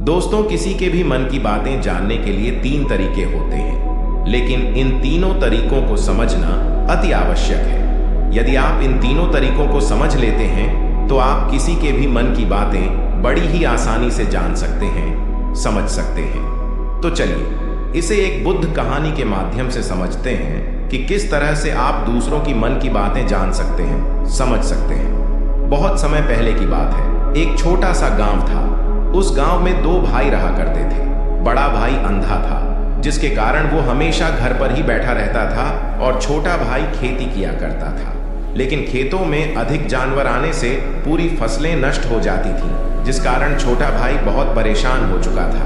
दोस्तों, किसी के भी मन की बातें जानने के लिए 3 तरीके होते हैं, लेकिन इन तीनों तरीकों को समझना अति आवश्यक है। यदि आप इन तीनों तरीकों को समझ लेते हैं तो आप किसी के भी मन की बातें बड़ी ही आसानी से जान सकते हैं, समझ सकते हैं। तो चलिए इसे एक बुद्ध कहानी के माध्यम से समझते हैं कि किस तरह से आप दूसरों की मन की बातें जान सकते हैं, समझ सकते हैं। बहुत समय पहले की बात है। एक छोटा सा गांव था। उस गांव में 2 भाई रहा करते थे। बड़ा भाई अंधा था, जिसके कारण वो हमेशा घर पर ही बैठा रहता था, और छोटा भाई खेती किया करता था। लेकिन खेतों में अधिक जानवर आने से पूरी फसलें नष्ट हो जाती थीं, जिस कारण छोटा भाई बहुत परेशान हो चुका था।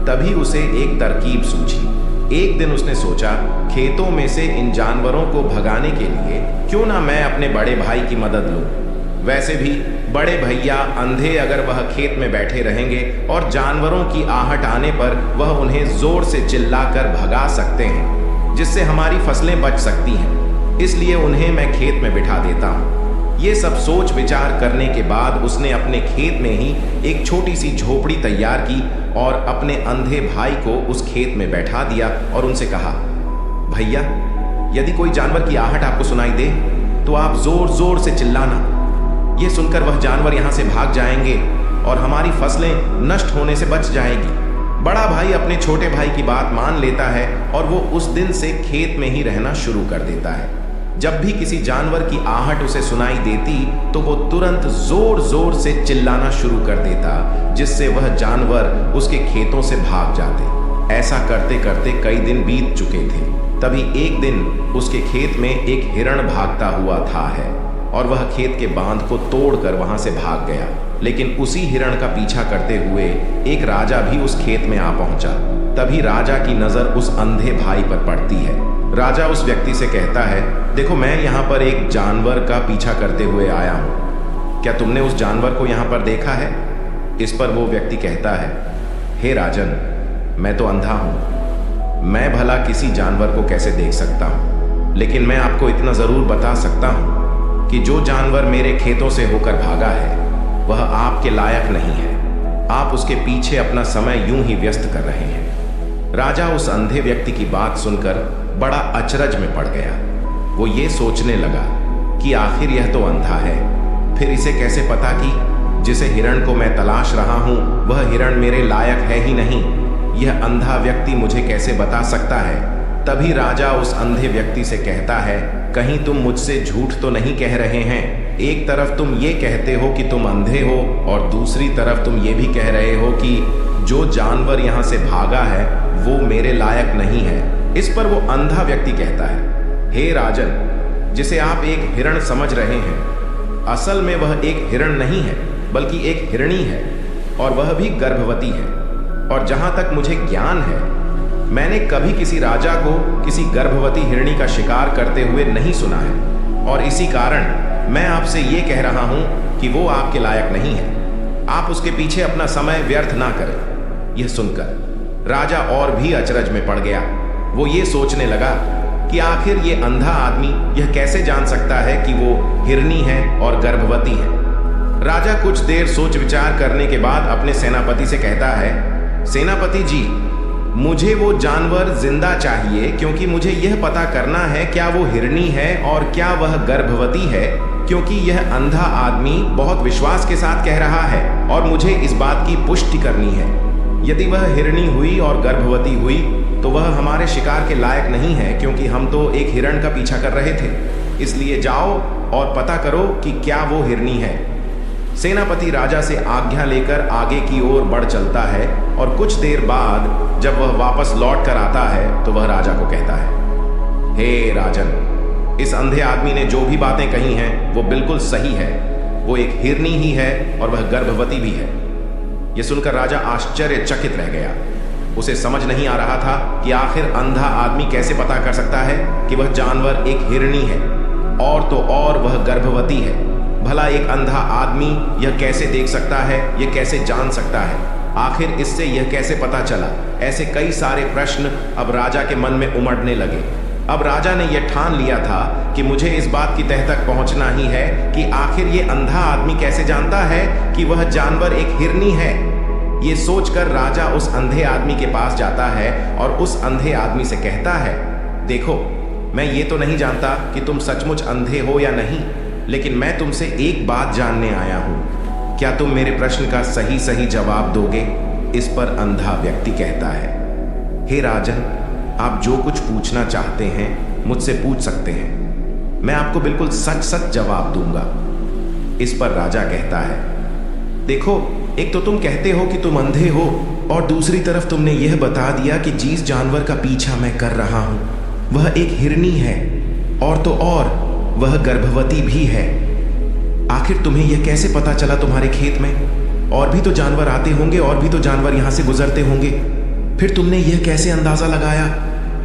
तभी उसे एक तरकीब सूझी। एक दिन उसने सोचा, खेतों में से इन जानवरों को भगाने के लिए क्यों ना मैं अपने बड़े भाई की मदद लूं। वैसे भी बड़े भैया अंधे अगर वह खेत में बैठे रहेंगे और जानवरों की आहट आने पर वह उन्हें जोर से चिल्लाकर भगा सकते हैं, जिससे हमारी फसलें बच सकती हैं। इसलिए उन्हें मैं खेत में बिठा देता हूँ। ये सब सोच विचार करने के बाद उसने अपने खेत में ही एक छोटी सी झोपड़ी तैयार की और अपने अंधे भाई को उस खेत में बैठा दिया और उनसे कहा, भैया, यदि कोई जानवर की आहट आपको सुनाई दे तो आप जोर जोर से चिल्लाना। ये सुनकर वह जानवर यहाँ से भाग जाएंगे और हमारी फसलें नष्ट होने से बच जाएगी। बड़ा भाई अपने छोटे भाई की बात मान लेता है और वो उस दिन से खेत में ही रहना शुरू कर देता है। जब भी किसी जानवर की आहट उसे सुनाई देती तो वो तुरंत जोर जोर से चिल्लाना शुरू कर देता, जिससे वह जानवर उसके खेतों से भाग जाते। ऐसा करते करते कई दिन बीत चुके थे। तभी एक दिन उसके खेत में एक हिरण भागता हुआ था और वह खेत के बांध को तोड़कर वहां से भाग गया। लेकिन उसी हिरण का पीछा करते हुए एक राजा भी उस खेत में आ पहुंचा। तभी राजा की नजर उस अंधे भाई पर पड़ती है। राजा उस व्यक्ति से कहता है, देखो, मैं यहाँ पर एक जानवर का पीछा करते हुए आया हूँ। क्या तुमने उस जानवर को यहाँ पर देखा है? इस पर वो व्यक्ति कहता है, हे राजन, मैं तो अंधा हूँ। मैं भला किसी जानवर को कैसे देख सकता हूँ, लेकिन मैं आपको इतना जरूर बता सकता हूँ कि जो जानवर मेरे खेतों से होकर भागा है वह आपके लायक नहीं है। आप उसके पीछे अपना समय यूं ही व्यस्त कर रहे हैं। राजा उस अंधे व्यक्ति की बात सुनकर बड़ा अचरज में पड़ गया। वो ये सोचने लगा कि आखिर यह तो अंधा है, फिर इसे कैसे पता कि जिसे हिरण को मैं तलाश रहा हूं वह हिरण मेरे लायक है ही नहीं। यह अंधा व्यक्ति मुझे कैसे बता सकता है? तभी राजा उस अंधे व्यक्ति से कहता है, कहीं तुम मुझसे झूठ तो नहीं कह रहे हैं? एक तरफ तुम ये कहते हो कि तुम अंधे हो और दूसरी तरफ तुम ये भी कह रहे हो कि जो जानवर यहाँ से भागा है वो मेरे लायक नहीं है। इस पर वो अंधा व्यक्ति कहता है, हे राजन, जिसे आप एक हिरण समझ रहे हैं, असल में वह एक हिरण नहीं है बल्कि एक हिरणी है, और वह भी गर्भवती है। और जहाँ तक मुझे ज्ञान है, मैंने कभी किसी राजा को किसी गर्भवती हिरणी का शिकार करते हुए नहीं सुना है, और इसी कारण मैं आपसे ये कह रहा हूं कि वो आपके लायक नहीं है। आप उसके पीछे अपना समय व्यर्थ ना करें। यह सुनकर राजा और भी अचरज में पड़ गया। वो ये सोचने लगा कि आखिर ये अंधा आदमी यह कैसे जान सकता है कि वो हिरणी है और गर्भवती है। राजा कुछ देर सोच विचार करने के बाद अपने सेनापति से कहता है, सेनापति जी, मुझे वो जानवर जिंदा चाहिए, क्योंकि मुझे यह पता करना है क्या वो हिरणी है और क्या वह गर्भवती है, क्योंकि यह अंधा आदमी बहुत विश्वास के साथ कह रहा है और मुझे इस बात की पुष्टि करनी है। यदि वह हिरणी हुई और गर्भवती हुई तो वह हमारे शिकार के लायक नहीं है, क्योंकि हम तो एक हिरण का पीछा कर रहे थे। इसलिए जाओ और पता करो कि क्या वो हिरणी है। सेनापति राजा से आज्ञा लेकर आगे की ओर बढ़ चलता है, और कुछ देर बाद जब वह वापस लौट कर आता है तो वह राजा को कहता है, हे राजन, इस अंधे आदमी ने जो भी बातें कही हैं वो बिल्कुल सही है। वो एक हिरनी ही है और वह गर्भवती भी है। यह सुनकर राजा आश्चर्यचकित रह गया। उसे समझ नहीं आ रहा था कि आखिर अंधा आदमी कैसे पता कर सकता है कि वह जानवर एक हिरनी है, और तो और वह गर्भवती है। भला एक अंधा आदमी यह कैसे देख सकता है, यह कैसे जान सकता है? आखिर इससे यह कैसे पता चला? ऐसे कई सारे प्रश्न अब राजा के मन में उमड़ने लगे। अब राजा ने यह ठान लिया था कि मुझे इस बात की तह तक पहुंचना ही है कि आखिर ये अंधा आदमी कैसे जानता है कि वह जानवर एक हिरनी है। ये सोचकर राजा उस अंधे आदमी के पास जाता है और उस अंधे आदमी से कहता है, देखो, मैं ये तो नहीं जानता कि तुम सचमुच अंधे हो या नहीं, लेकिन मैं तुमसे एक बात जानने आया हूं। क्या तुम मेरे प्रश्न का सही सही जवाब दोगे? इस पर अंधा व्यक्ति कहता है, हे राजन, आप जो कुछ पूछना चाहते हैं मुझसे पूछ सकते हैं, मैं आपको बिल्कुल सच सच जवाब दूंगा। इस पर राजा कहता है, देखो, एक तो तुम कहते हो कि तुम अंधे हो और दूसरी तरफ तुमने यह बता दिया कि जिस जानवर का पीछा मैं कर रहा हूं वह एक हिरनी है, और तो और वह गर्भवती भी है। आखिर तुम्हें यह कैसे पता चला? तुम्हारे खेत में और भी तो जानवर आते होंगे और भी तो जानवर यहां से गुजरते होंगे, फिर तुमने यह कैसे अंदाजा लगाया?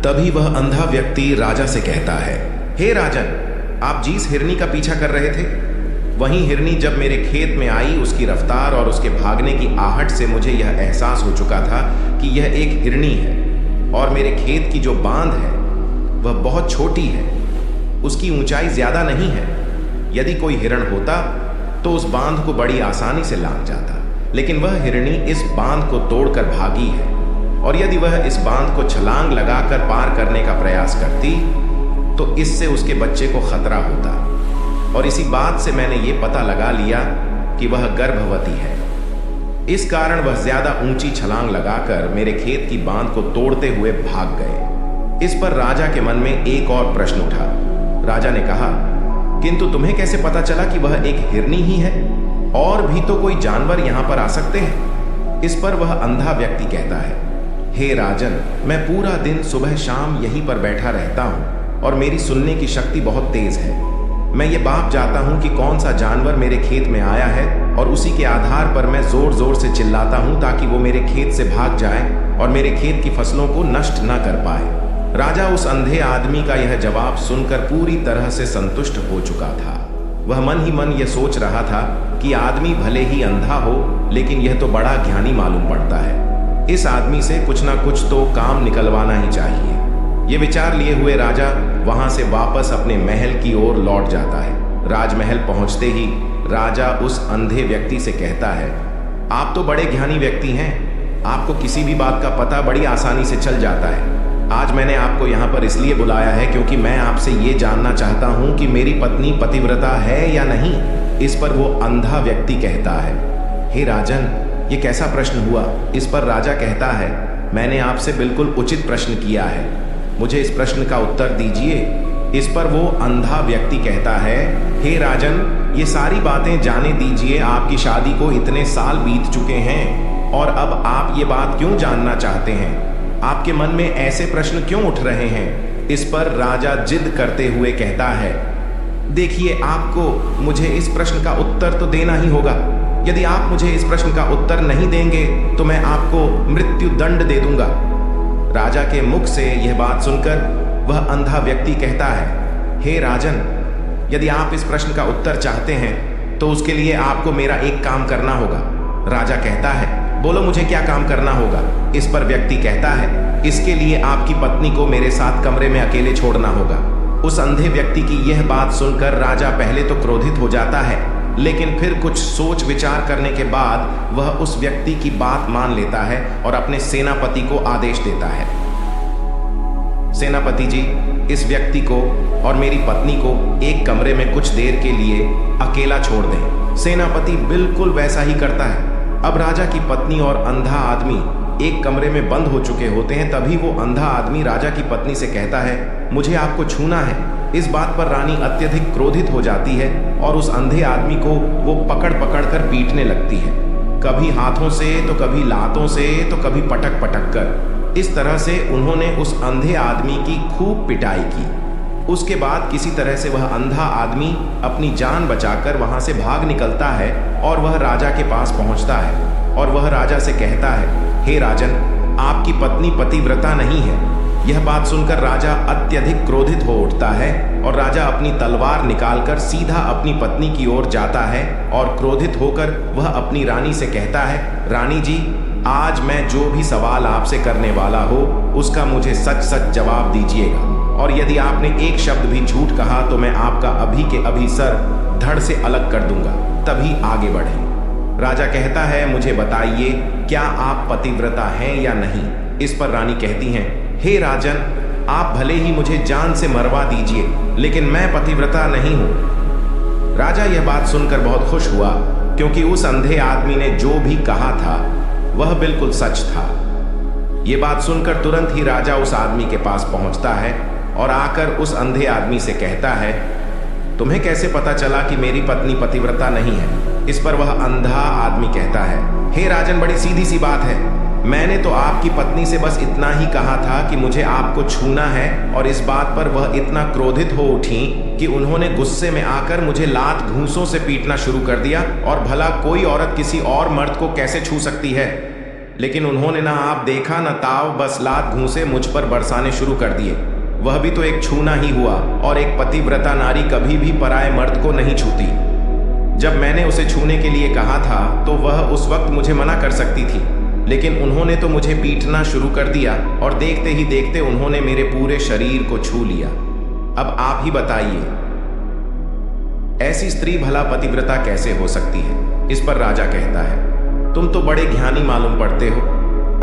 तभी वह अंधा व्यक्ति राजा से कहता है, हे राजन, आप जिस हिरनी का पीछा कर रहे थे वही हिरनी जब मेरे खेत में आई, उसकी रफ्तार और उसके भागने की आहट से मुझे यह एहसास हो चुका था कि यह एक हिरनी है और मेरे खेत की जो बांध है वह बहुत छोटी है, उसकी ऊंचाई ज्यादा नहीं है। यदि कोई हिरण होता तो उस बांध को बड़ी आसानी से लांघ जाता, लेकिन वह हिरनी इस बांध को तोड़कर भागी है, और यदि वह इस बांध को छलांग लगाकर पार करने का प्रयास करती तो इससे उसके बच्चे को खतरा होता, और इसी बात से मैंने ये पता लगा लिया कि वह गर्भवती है। इस कारण वह ज्यादा ऊंची छलांग लगाकर मेरे खेत की बांध को तोड़ते हुए भाग गए। इस पर राजा के मन में एक और प्रश्न उठा। राजा ने कहा, किंतु तुम्हें कैसे पता चला कि वह एक हिरनी ही है? और भी तो कोई जानवर यहां पर आ सकते हैं। इस पर वह अंधा व्यक्ति कहता है, हे राजन, मैं पूरा दिन सुबह शाम यहीं पर बैठा रहता हूं और मेरी सुनने की शक्ति बहुत तेज है। मैं ये भाप जाता हूं कि कौन सा जानवर मेरे खेत में आया है, और उसी के आधार पर मैं जोर जोर से चिल्लाता हूं ताकि वो मेरे खेत से भाग जाए और मेरे खेत की फसलों को नष्ट न कर पाए। राजा उस अंधे आदमी का यह जवाब सुनकर पूरी तरह से संतुष्ट हो चुका था। वह मन ही मन यह सोच रहा था कि आदमी भले ही अंधा हो, लेकिन यह तो बड़ा ज्ञानी मालूम पड़ता है। इस आदमी से कुछ ना कुछ तो काम निकलवाना ही चाहिए। ये विचार लिए हुए राजा वहां से वापस अपने महल की ओर लौट जाता है। राजमहल पहुंचते ही राजा उस अंधे व्यक्ति से कहता है, आप तो बड़े ज्ञानी व्यक्ति हैं, आपको किसी भी बात का पता बड़ी आसानी से चल जाता है। आज मैंने आपको यहाँ पर इसलिए बुलाया है क्योंकि मैं आपसे ये जानना चाहता हूँ कि मेरी पत्नी पतिव्रता है या नहीं। इस पर वो अंधा व्यक्ति कहता है, हे राजन, ये कैसा प्रश्न हुआ? इस पर राजा कहता है, मैंने आपसे बिल्कुल उचित प्रश्न किया है, मुझे इस प्रश्न का उत्तर दीजिए। इस पर वो अंधा व्यक्ति कहता है, हे राजन, ये सारी बातें जाने दीजिए, आपकी शादी को इतने साल बीत चुके हैं और अब आप ये बात क्यों जानना चाहते हैं? आपके मन में ऐसे प्रश्न क्यों उठ रहे हैं? इस पर राजा जिद करते हुए कहता है, देखिए, आपको मुझे इस प्रश्न का उत्तर तो देना ही होगा। यदि आप मुझे इस प्रश्न का उत्तर नहीं देंगे तो मैं आपको मृत्यु दंड दे दूंगा। राजा के मुख से यह बात सुनकर वह अंधा व्यक्ति कहता है, हे राजन, यदि आप इस प्रश्न का उत्तर चाहते हैं तो उसके लिए आपको मेरा एक काम करना होगा। राजा कहता है, बोलो, मुझे क्या काम करना होगा? इस पर व्यक्ति कहता है, इसके लिए आपकी पत्नी को मेरे साथ कमरे में अकेले छोड़ना होगा। उस अंधे व्यक्ति की यह बात सुनकर राजा पहले तो क्रोधित हो जाता है, लेकिन फिर कुछ सोच विचार करने के बाद वह उस व्यक्ति की बात मान लेता है और अपने सेनापति को आदेश देता है, सेनापति जी, इस व्यक्ति को और मेरी पत्नी को एक कमरे में कुछ देर के लिए अकेला छोड़ दें। सेनापति बिल्कुल वैसा ही करता है। अब राजा की पत्नी और अंधा आदमी एक कमरे में बंद हो चुके होते हैं। तभी वो अंधा आदमी राजा की पत्नी से कहता है, मुझे आपको छूना है। इस बात पर रानी अत्यधिक क्रोधित हो जाती है और उस अंधे आदमी को वो पकड़ पकड़ कर पीटने लगती है, कभी हाथों से तो कभी लातों से तो कभी पटक पटक कर। इस तरह से उन्होंने उस अंधे आदमी की खूब पिटाई की। उसके बाद किसी तरह से वह अंधा आदमी अपनी जान बचाकर वहां से भाग निकलता है और वह राजा के पास पहुंचता है और वह राजा से कहता है, हे राजन, आपकी पत्नी पतिव्रता नहीं है। यह बात सुनकर राजा अत्यधिक क्रोधित हो उठता है और राजा अपनी तलवार निकालकर सीधा अपनी पत्नी की ओर जाता है और क्रोधित होकर वह अपनी रानी से कहता है, रानी जी, आज मैं जो भी सवाल आपसे करने वाला हो उसका मुझे सच सच जवाब दीजिएगा, और यदि आपने एक शब्द भी झूठ कहा तो मैं आपका अभी के अभी सर धड़ से अलग कर दूंगा, तभी आगे बढ़ें। राजा कहता है, मुझे बताइए क्या आप पतिव्रता हैं या नहीं। इस पर रानी कहती हैं, हे राजन, आप भले ही मुझे जान से मरवा दीजिए, लेकिन मैं पतिव्रता नहीं हूं। राजा यह बात सुनकर बहुत खुश हुआ, क्योंकि उस अंधे आदमी ने जो भी कहा था वह बिल्कुल सच था। यह बात सुनकर तुरंत ही राजा उस आदमी के पास पहुंचता है और आकर उस अंधे आदमी से कहता है, तुम्हें कैसे पता चला कि मेरी पत्नी पतिव्रता नहीं है। इस पर वह अंधा आदमी कहता है, हे राजन, बड़ी सीधी सी बात है। मैंने तो आपकी पत्नी से बस इतना ही कहा था कि मुझे आपको छूना है, और इस बात पर वह इतना क्रोधित हो उठी कि उन्होंने गुस्से में आकर मुझे लात घूंसों से पीटना शुरू कर दिया। और भला कोई औरत किसी और मर्द को कैसे छू सकती है। लेकिन उन्होंने ना आप देखा न ताव, बस लात घूंसे मुझ पर बरसाने शुरू कर दिए। वह भी तो एक छूना ही हुआ, और एक पतिव्रता नारी कभी भी पराये मर्द को नहीं छूती। जब मैंने उसे छूने के लिए कहा था तो वह उस वक्त मुझे मना कर सकती थी, लेकिन उन्होंने तो मुझे पीटना शुरू कर दिया, और देखते ही देखते उन्होंने मेरे पूरे शरीर को छू लिया। अब आप ही बताइए, ऐसी स्त्री भला पतिव्रता कैसे हो सकती है। इस पर राजा कहता है, तुम तो बड़े ज्ञानी मालूम पड़ते हो।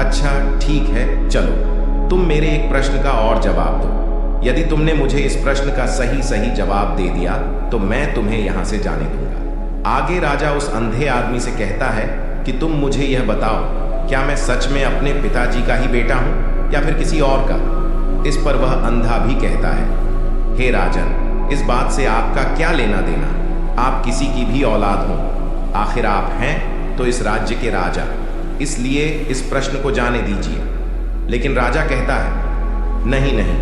अच्छा ठीक है, चलो तुम मेरे एक प्रश्न का और जवाब दो। यदि तुमने मुझे इस प्रश्न का सही सही जवाब दे दिया तो मैं तुम्हें यहां से जाने दूंगा। आगे राजा उस अंधे आदमी से कहता है कि तुम मुझे यह बताओ, क्या मैं सच में अपने पिताजी का ही बेटा हूं या फिर किसी और का। इस पर वह अंधा भी कहता है, हे राजन, इस बात से आपका क्या लेना देना। आप किसी की भी औलाद हो, आखिर आप हैं तो इस राज्य के राजा, इसलिए इस प्रश्न को जाने दीजिए। लेकिन राजा कहता है, नहीं नहीं,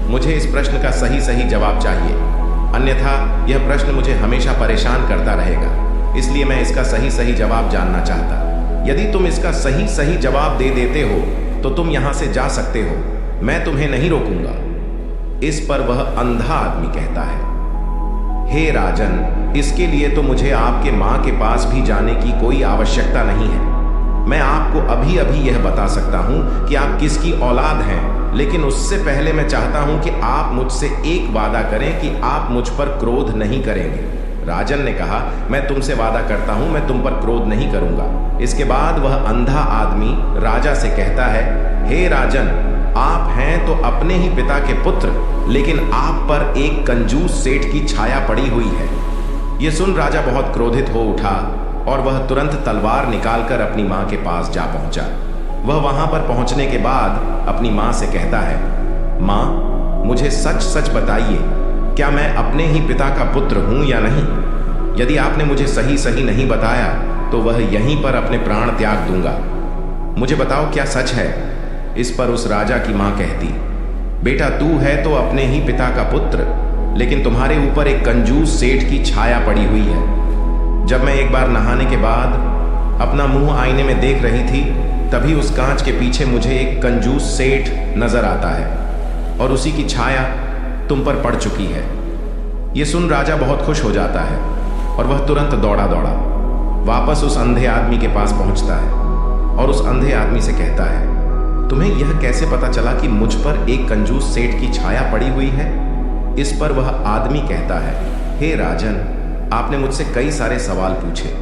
मुझे इस प्रश्न का सही सही जवाब चाहिए, अन्यथा यह प्रश्न मुझे हमेशा परेशान करता रहेगा। इसलिए मैं इसका सही सही जवाब जानना चाहता। यदि तुम इसका सही सही जवाब दे देते हो तो तुम यहां से जा सकते हो, मैं तुम्हें नहीं रोकूंगा। इस पर वह अंधा आदमी कहता है, हे राजन, इसके लिए तो मुझे आपके माँ के पास भी जाने की कोई आवश्यकता नहीं है। मैं आपको अभी अभी यह बता सकता हूं कि आप किसकी औलाद हैं, लेकिन उससे पहले मैं चाहता हूं कि आप मुझसे एक वादा करें कि आप मुझ पर क्रोध नहीं करेंगे। राजन ने कहा, मैं तुमसे वादा करता हूं मैं तुम पर क्रोध नहीं करूंगा। इसके बाद वह अंधा आदमी राजा से कहता है, हे राजन, आप हैं तो अपने ही पिता के पुत्र, लेकिन आप पर एक कंजूस सेठ की छाया पड़ी हुई है। यह सुन राजा बहुत क्रोधित हो उठा और वह तुरंत तलवार निकालकर अपनी माँ के पास जा पहुंचा। वह वहां पर पहुंचने के बाद अपनी माँ से कहता है, माँ, मुझे सच सच बताइए, क्या मैं अपने ही पिता का पुत्र हूं या नहीं। यदि आपने मुझे सही सही नहीं बताया तो वह यहीं पर अपने प्राण त्याग दूंगा। मुझे बताओ, क्या सच है। इस पर उस राजा की माँ कहती, बेटा, तू है तो अपने ही पिता का पुत्र, लेकिन तुम्हारे ऊपर एक कंजूस सेठ की छाया पड़ी हुई है। जब मैं एक बार नहाने के बाद अपना मुंह आईने में देख रही थी, तभी उस कांच के पीछे मुझे एक कंजूस सेठ नजर आता है, और उसी की छाया तुम पर पड़ चुकी है। यह सुन राजा बहुत खुश हो जाता है और वह तुरंत दौड़ा दौड़ा वापस उस अंधे आदमी के पास पहुंचता है और उस अंधे आदमी से कहता है, तुम्हें यह कैसे पता चला कि मुझ पर एक कंजूस सेठ की छाया पड़ी हुई है। इस पर वह आदमी कहता है, हे राजन, आपने मुझसे कई सारे सवाल पूछे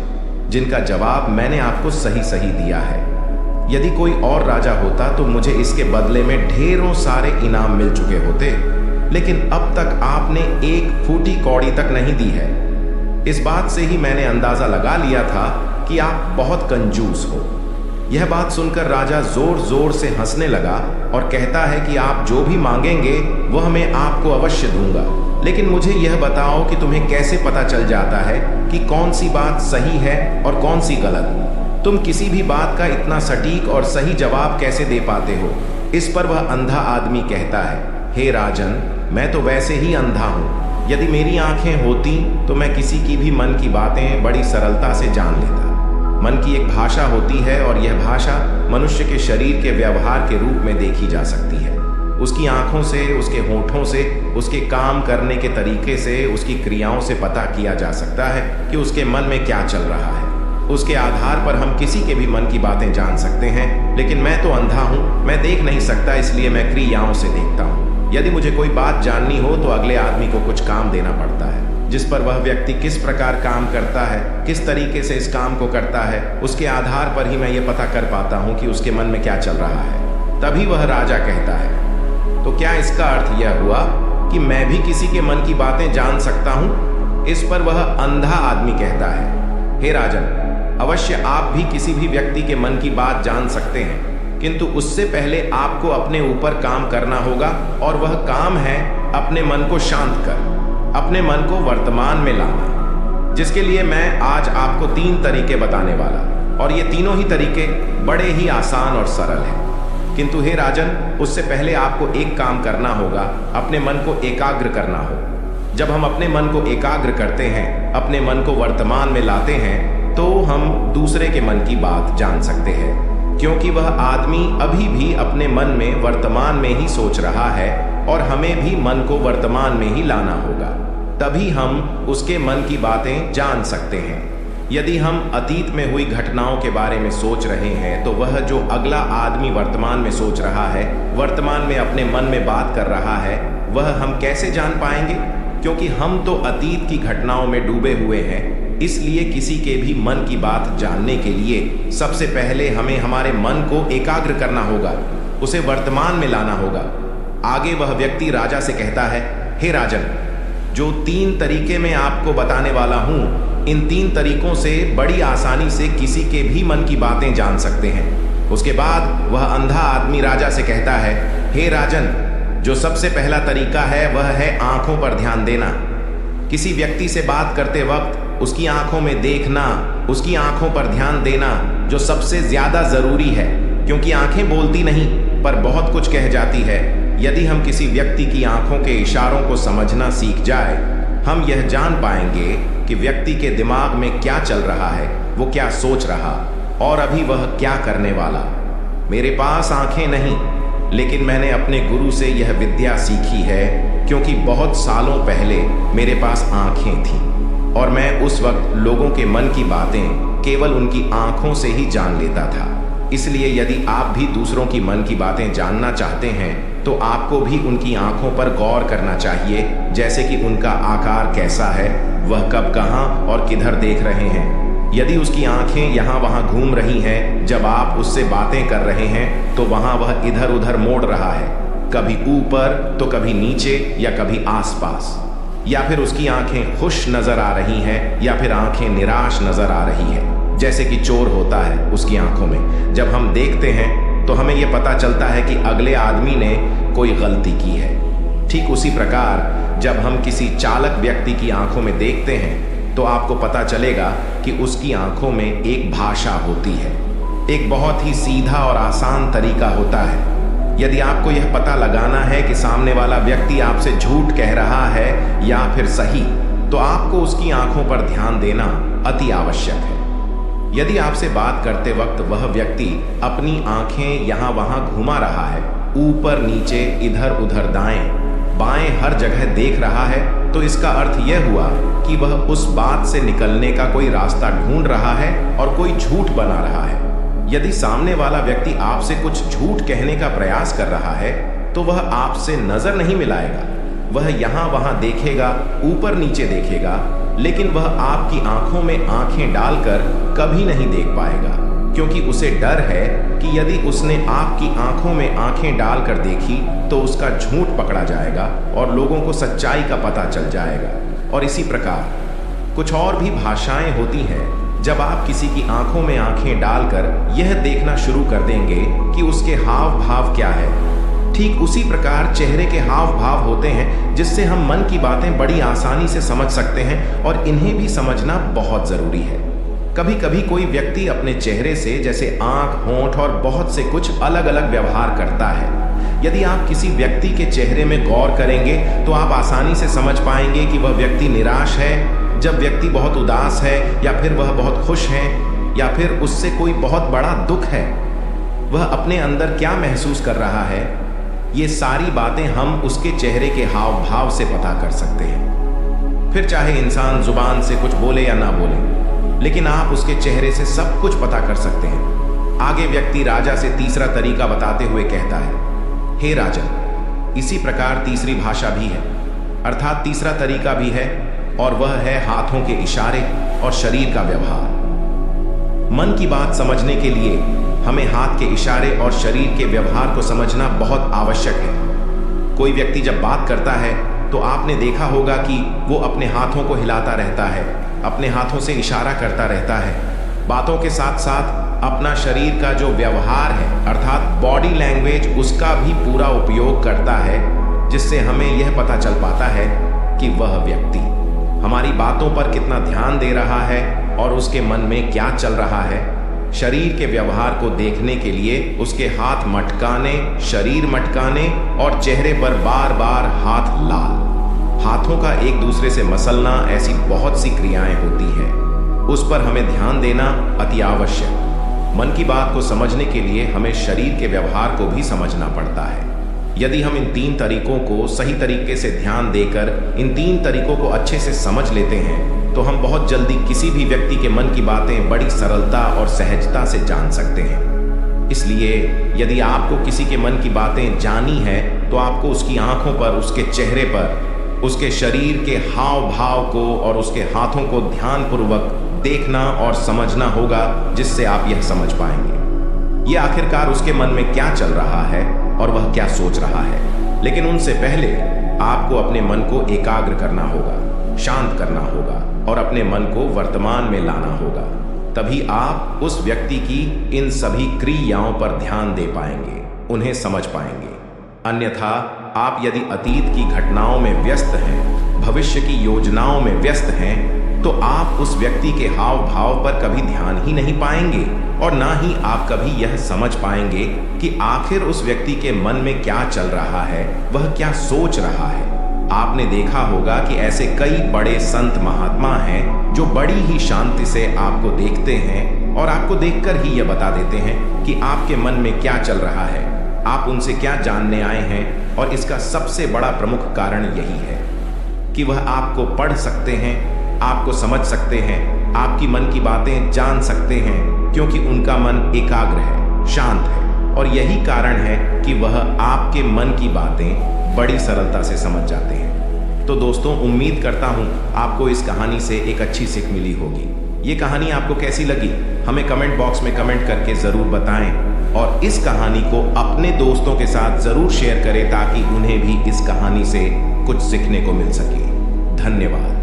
जिनका जवाब मैंने आपको सही सही दिया है। यदि कोई और राजा होता तो मुझे इसके बदले में ढेरों सारे इनाम मिल चुके होते, लेकिन अब तक आपने एक फूटी कौड़ी तक नहीं दी है। इस बात से ही मैंने अंदाजा लगा लिया था कि आप बहुत कंजूस हो। यह बात सुनकर राजा जोर जोर से हंसने लगा और कहता है कि आप जो भी मांगेंगे वह मैं आपको अवश्य दूंगा, लेकिन मुझे यह बताओ कि तुम्हें कैसे पता चल जाता है कि कौन सी बात सही है और कौन सी गलत। तुम किसी भी बात का इतना सटीक और सही जवाब कैसे दे पाते हो। इस पर वह अंधा आदमी कहता है, हे राजन, मैं तो वैसे ही अंधा हूँ। यदि मेरी आंखें होती तो मैं किसी की भी मन की बातें बड़ी सरलता से जान लेता। मन की एक भाषा होती है और यह भाषा मनुष्य के शरीर के व्यवहार के रूप में देखी जा सकती है। उसकी आंखों से, उसके होठों से, उसके काम करने के तरीके से, उसकी क्रियाओं से पता किया जा सकता है कि उसके मन में क्या चल रहा है। उसके आधार पर हम किसी के भी मन की बातें जान सकते हैं, लेकिन मैं तो अंधा हूँ, मैं देख नहीं सकता, इसलिए मैं क्रियाओं से देखता हूँ। यदि मुझे कोई बात जाननी हो तो अगले आदमी को कुछ काम देना पड़ता है, जिस पर वह व्यक्ति किस प्रकार काम करता है, किस तरीके से इस काम को करता है, उसके आधार पर ही मैं ये पता कर पाता हूँ कि उसके मन में क्या चल रहा है। तभी वह राजा कहता है, तो क्या इसका अर्थ यह हुआ कि मैं भी किसी के मन की बातें जान सकता हूँ? इस पर वह अंधा आदमी कहता है, हे राजन, अवश्य आप भी किसी भी व्यक्ति के मन की बात जान सकते हैं, किंतु उससे पहले आपको अपने ऊपर काम करना होगा, और वह काम है अपने मन को शांत कर, अपने मन को वर्तमान में लाना, जिसके लिए मैं आज आपको 3 तरीके बताने वाला, और ये तीनों ही तरीके बड़े ही आसान और सरल हैं। किंतु हे राजन, उससे पहले आपको एक काम करना होगा, अपने मन को एकाग्र करना हो। जब हम अपने मन को एकाग्र करते हैं, अपने मन को वर्तमान में लाते हैं, तो हम दूसरे के मन की बात जान सकते हैं, क्योंकि वह आदमी अभी भी अपने मन में वर्तमान में ही सोच रहा है, और हमें भी मन को वर्तमान में ही लाना होगा, तभी हम उसके मन की बातें जान सकते हैं। यदि हम अतीत में हुई घटनाओं के बारे में सोच रहे हैं, तो वह जो अगला आदमी वर्तमान में सोच रहा है, वर्तमान में अपने मन में बात कर रहा है, वह हम कैसे जान पाएंगे? क्योंकि हम तो अतीत की घटनाओं में डूबे हुए हैं। इसलिए किसी के भी मन की बात जानने के लिए सबसे पहले हमें हमारे मन को एकाग्र करना होगा, उसे वर्तमान में लाना होगा। आगे वह व्यक्ति राजा से कहता है, हे राजन, जो 3 तरीके मैं आपको बताने वाला हूँ, इन 3 तरीकों से बड़ी आसानी से किसी के भी मन की बातें जान सकते हैं। उसके बाद वह अंधा आदमी राजा से कहता है, हे राजन, जो सबसे पहला तरीका है वह है आंखों पर ध्यान देना। किसी व्यक्ति से बात करते वक्त उसकी आंखों में देखना, उसकी आंखों पर ध्यान देना जो सबसे ज्यादा जरूरी है, क्योंकि आंखें बोलती नहीं पर बहुत कुछ कह जाती है। यदि हम किसी व्यक्ति की आंखों के इशारों को समझना सीख जाए, हम यह जान पाएंगे कि व्यक्ति के दिमाग में क्या चल रहा है, वो क्या सोच रहा, और अभी वह क्या करने वाला। मेरे पास आंखें नहीं, लेकिन मैंने अपने गुरु से यह विद्या सीखी है, क्योंकि बहुत सालों पहले मेरे पास आंखें थीं, और मैं उस वक्त लोगों के मन की बातें केवल उनकी आंखों से ही जान लेता था। इसलिए यदि आप भी दूसरों की मन की बातें जानना चाहते हैं, तो आपको भी उनकी आंखों पर गौर करना चाहिए, जैसे कि उनका आकार कैसा है, वह कब, कहाँ और किधर देख रहे हैं। यदि उसकी आंखें यहाँ वहाँ घूम रही हैं, जब आप उससे बातें कर रहे हैं, तो वहाँ वह इधर उधर मोड़ रहा है, कभी ऊपर तो कभी नीचे या कभी आसपास, या फिर उसकी आंखें खुश नजर आ रही हैं या फिर आंखें निराश नजर आ रही हैं, जैसे कि चोर होता है उसकी आंखों में। जब हम देखते हैं तो हमें यह पता चलता है कि अगले आदमी ने कोई गलती की है। ठीक उसी प्रकार जब हम किसी चालक व्यक्ति की आंखों में देखते हैं, तो आपको पता चलेगा कि उसकी आंखों में एक भाषा होती है, एक बहुत ही सीधा और आसान तरीका होता है। यदि आपको यह पता लगाना है कि सामने वाला व्यक्ति आपसे झूठ कह रहा है या फिर सही, तो आपको उसकी आंखों पर ध्यान देना अति आवश्यक है। यदि आपसे बात करते वक्त वह व्यक्ति अपनी आंखें यहाँ वहाँ घुमा रहा है, ऊपर नीचे इधर उधर दाएं बाएं हर जगह देख रहा है, तो इसका अर्थ यह हुआ कि वह उस बात से निकलने का कोई रास्ता ढूंढ रहा है और कोई झूठ बना रहा है। यदि सामने वाला व्यक्ति आपसे कुछ झूठ कहने का प्रयास कर रहा है, तो वह आपसे नजर नहीं मिलाएगा, वह यहाँ वहाँ देखेगा, ऊपर नीचे देखेगा, लेकिन वह आपकी आंखों में आंखें डालकर कभी नहीं देख पाएगा, क्योंकि उसे डर है कि यदि उसने आपकी आंखों में आंखें डालकर देखी तो उसका झूठ पकड़ा जाएगा और लोगों को सच्चाई का पता चल जाएगा। और इसी प्रकार कुछ और भी भाषाएं होती हैं। जब आप किसी की आंखों में आंखें डालकर यह देखना शुरू कर देंगे कि उसके हाव भाव क्या है, ठीक उसी प्रकार चेहरे के हाव भाव होते हैं, जिससे हम मन की बातें बड़ी आसानी से समझ सकते हैं, और इन्हें भी समझना बहुत जरूरी है। कभी कभी कोई व्यक्ति अपने चेहरे से, जैसे आंख, होंठ और बहुत से कुछ अलग अलग व्यवहार करता है। यदि आप किसी व्यक्ति के चेहरे में गौर करेंगे, तो आप आसानी से समझ पाएंगे कि वह व्यक्ति निराश है, जब व्यक्ति बहुत उदास है, या फिर वह बहुत खुश है, या फिर उससे कोई बहुत बड़ा दुख है, वह अपने अंदर क्या महसूस कर रहा है। ये सारी बातें हम उसके चेहरे के हाव भाव से पता कर सकते हैं। फिर चाहे इंसान जुबान से कुछ बोले या ना बोले, लेकिन आप उसके चेहरे से सब कुछ पता कर सकते हैं। आगे व्यक्ति राजा से तीसरा तरीका बताते हुए कहता है, हे राजन, इसी प्रकार तीसरी भाषा भी है, अर्थात तीसरा तरीका भी है, और वह है हाथों के इशारे और शरीर का व्यवहार। मन की बात समझने के लिए हमें हाथ के इशारे और शरीर के व्यवहार को समझना बहुत आवश्यक है। कोई व्यक्ति जब बात करता है तो आपने देखा होगा कि वो अपने हाथों को हिलाता रहता है, अपने हाथों से इशारा करता रहता है। बातों के साथ साथ अपना शरीर का जो व्यवहार है अर्थात बॉडी लैंग्वेज, उसका भी पूरा उपयोग करता है, जिससे हमें यह पता चल पाता है कि वह व्यक्ति हमारी बातों पर कितना ध्यान दे रहा है और उसके मन में क्या चल रहा है। शरीर के व्यवहार को देखने के लिए उसके हाथ मटकाने, शरीर मटकाने और चेहरे पर बार बार हाथ लाल, हाथों का एक दूसरे से मसलना, ऐसी बहुत सी क्रियाएं होती हैं। उस पर हमें ध्यान देना अति आवश्यक। मन की बात को समझने के लिए हमें शरीर के व्यवहार को भी समझना पड़ता है। यदि हम इन 3 तरीकों को सही तरीके से ध्यान देकर इन 3 तरीकों को अच्छे से समझ लेते हैं तो हम बहुत जल्दी किसी भी व्यक्ति के मन की बातें बड़ी सरलता और सहजता से जान सकते हैं। इसलिए यदि आपको किसी के मन की बातें जानी है तो आपको उसकी आंखों पर, उसके चेहरे पर, उसके शरीर के हाव भाव को और उसके हाथों को ध्यानपूर्वक देखना और समझना होगा, जिससे आप यह समझ पाएंगे ये आखिरकार उसके मन में क्या चल रहा है और वह क्या सोच रहा है। लेकिन उनसे पहले आपको अपने मन को एकाग्र करना होगा, शांत करना होगा और अपने मन को वर्तमान में लाना होगा। तभी आप उस व्यक्ति की इन सभी क्रियाओं पर ध्यान दे पाएंगे, उन्हें समझ पाएंगे। अन्यथा आप यदि अतीत की घटनाओं में व्यस्त हैं, भविष्य की योजनाओं में व्यस्त हैं, तो आप उस व्यक्ति के हाव भाव पर कभी ध्यान ही नहीं पाएंगे और ना ही आप कभी यह समझ पाएंगे कि आखिर उस व्यक्ति के मन में क्या चल रहा है, वह क्या सोच रहा है। आपने देखा होगा कि ऐसे कई बड़े संत महात्मा हैं जो बड़ी ही शांति से आपको देखते हैं और आपको देखकर ही यह बता देते हैं कि आपके मन में क्या चल रहा है, आप उनसे क्या जानने आए हैं। और इसका सबसे बड़ा प्रमुख कारण यही है कि वह आपको पढ़ सकते हैं, आपको समझ सकते हैं, आपकी मन की बातें जान सकते हैं, क्योंकि उनका मन एकाग्र है, शांत है। और यही कारण है कि वह आपके मन की बातें बड़ी सरलता से समझ जाते हैं। तो दोस्तों, उम्मीद करता हूं आपको इस कहानी से एक अच्छी सीख मिली होगी। ये कहानी आपको कैसी लगी हमें कमेंट बॉक्स में कमेंट करके ज़रूर बताएं और इस कहानी को अपने दोस्तों के साथ ज़रूर शेयर करें ताकि उन्हें भी इस कहानी से कुछ सीखने को मिल सके। धन्यवाद।